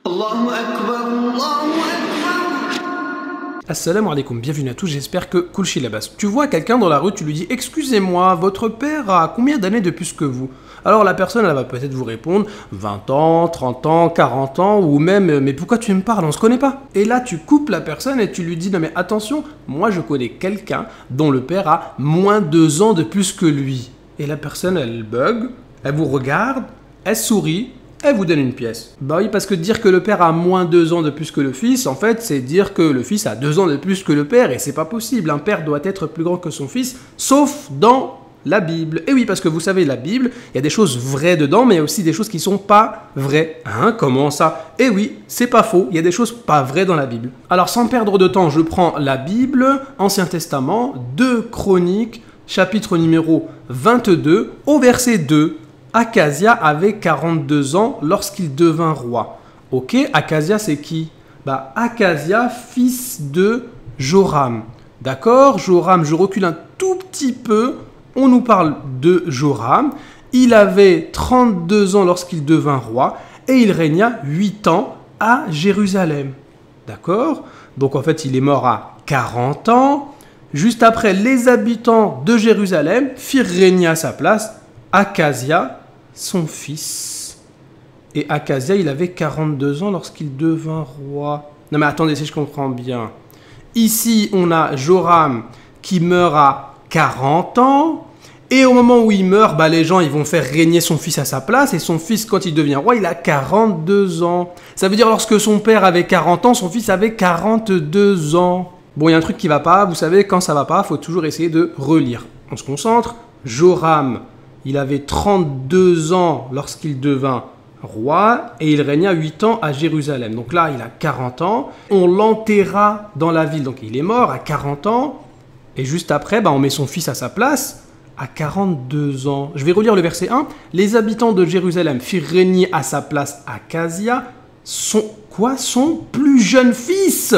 Allahu Akbar, Allahu Akbar. Assalamu alaikum, bienvenue à tous, j'espère que cool shilabas. Tu vois quelqu'un dans la rue, tu lui dis « Excusez-moi, votre père a combien d'années de plus que vous ?» Alors la personne, elle va peut-être vous répondre « 20 ans, 30 ans, 40 ans, ou même « Mais pourquoi tu me parles, on se connaît pas ?» Et là, tu coupes la personne et tu lui dis « Non mais attention, moi je connais quelqu'un dont le père a moins 2 ans de plus que lui. » Et la personne, elle bug, elle vous regarde, elle sourit, elle vous donne une pièce. Bah oui, parce que dire que le père a moins 2 ans de plus que le fils, en fait, c'est dire que le fils a 2 ans de plus que le père, et c'est pas possible. Un père doit être plus grand que son fils, sauf dans la Bible. Et oui, parce que vous savez, la Bible, il y a des choses vraies dedans, mais il y a aussi des choses qui sont pas vraies. Hein, comment ça? Et oui, c'est pas faux, il y a des choses pas vraies dans la Bible. Alors, sans perdre de temps, je prends la Bible, Ancien Testament, 2 Chroniques, chapitre numéro 22, au verset 2. Akazia avait 42 ans lorsqu'il devint roi. Ok, Akazia c'est qui? Bah Akazia, fils de Joram. D'accord, Joram, je recule un tout petit peu. On nous parle de Joram. Il avait 32 ans lorsqu'il devint roi et il régna 8 ans à Jérusalem. D'accord? Donc en fait, il est mort à 40 ans. Juste après, les habitants de Jérusalem firent régner à sa place Akazia, son fils. Et Akazia, il avait 42 ans lorsqu'il devint roi. Non mais attendez, si je comprends bien. Ici, on a Joram qui meurt à 40 ans. Et au moment où il meurt, bah, les gens ils vont faire régner son fils à sa place. Et son fils, quand il devient roi, il a 42 ans. Ça veut dire lorsque son père avait 40 ans, son fils avait 42 ans. Bon, il y a un truc qui va pas. Vous savez, quand ça va pas, il faut toujours essayer de relire. On se concentre. Joram, il avait 32 ans lorsqu'il devint roi et il régna 8 ans à Jérusalem. Donc là, il a 40 ans. On l'enterra dans la ville. Donc il est mort à 40 ans. Et juste après, bah, on met son fils à sa place à 42 ans. Je vais relire le verset 1. Les habitants de Jérusalem firent régner à sa place Akazia, son plus jeune fils.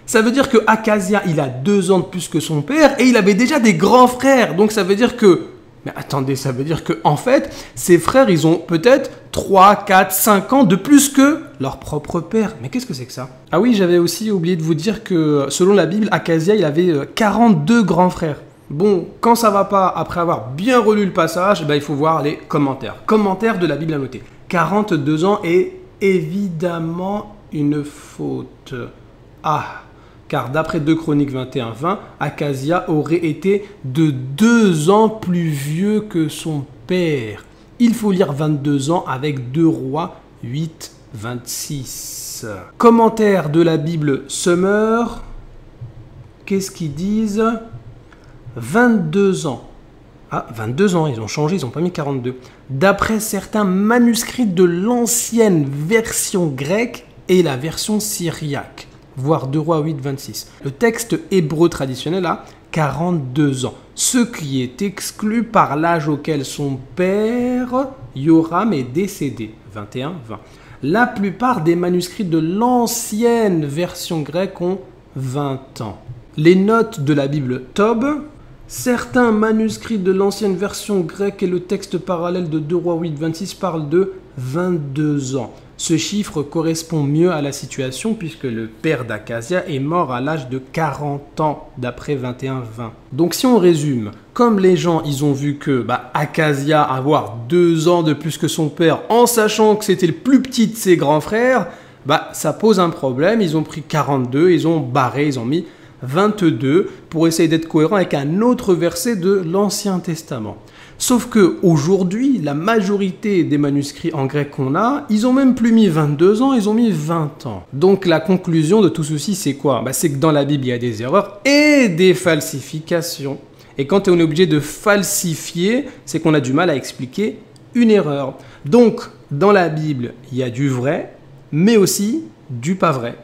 Ça veut dire que Akazia, il a 2 ans de plus que son père et il avait déjà des grands frères. Donc ça veut dire que... Mais attendez, ça veut dire que en fait, ses frères, ils ont peut-être 3, 4, 5 ans de plus que leur propre père. Mais qu'est-ce que c'est que ça? Ah oui, j'avais aussi oublié de vous dire que selon la Bible, Akazia, il avait 42 grands frères. Bon, quand ça va pas, après avoir bien relu le passage, bah, il faut voir les commentaires. Commentaires de la Bible à noter. 42 ans est évidemment une faute. Ah, car d'après 2 Chroniques 21-20, Akazia aurait été de 2 ans plus vieux que son père. Il faut lire 22 ans avec 2 Rois 8-26. Commentaire de la Bible Summer. Qu'est-ce qu'ils disent? 22 ans. Ah, 22 ans, ils ont changé, ils n'ont pas mis 42. D'après certains manuscrits de l'ancienne version grecque et la version syriaque. Voire 2 Rois 8-26. Le texte hébreu traditionnel a 42 ans, ce qui est exclu par l'âge auquel son père, Yoram, est décédé, 21-20. La plupart des manuscrits de l'ancienne version grecque ont 20 ans. Les notes de la Bible Tob, certains manuscrits de l'ancienne version grecque et le texte parallèle de 2 Rois 8-26 parlent de 22 ans. Ce chiffre correspond mieux à la situation puisque le père d'Akazia est mort à l'âge de 40 ans d'après 21-20. Donc si on résume, comme les gens ils ont vu que Akazia avoir 2 ans de plus que son père en sachant que c'était le plus petit de ses grands frères, ça pose un problème. Ils ont pris 42, ils ont barré, ils ont mis 22 pour essayer d'être cohérent avec un autre verset de l'Ancien Testament. Sauf que aujourd'hui, la majorité des manuscrits en grec qu'on a, ils ont même plus mis 22 ans, ils ont mis 20 ans. Donc la conclusion de tout ceci, c'est quoi? C'est que dans la Bible, il y a des erreurs et des falsifications. Et quand on est obligé de falsifier, c'est qu'on a du mal à expliquer une erreur. Donc, dans la Bible, il y a du vrai, mais aussi du pas vrai.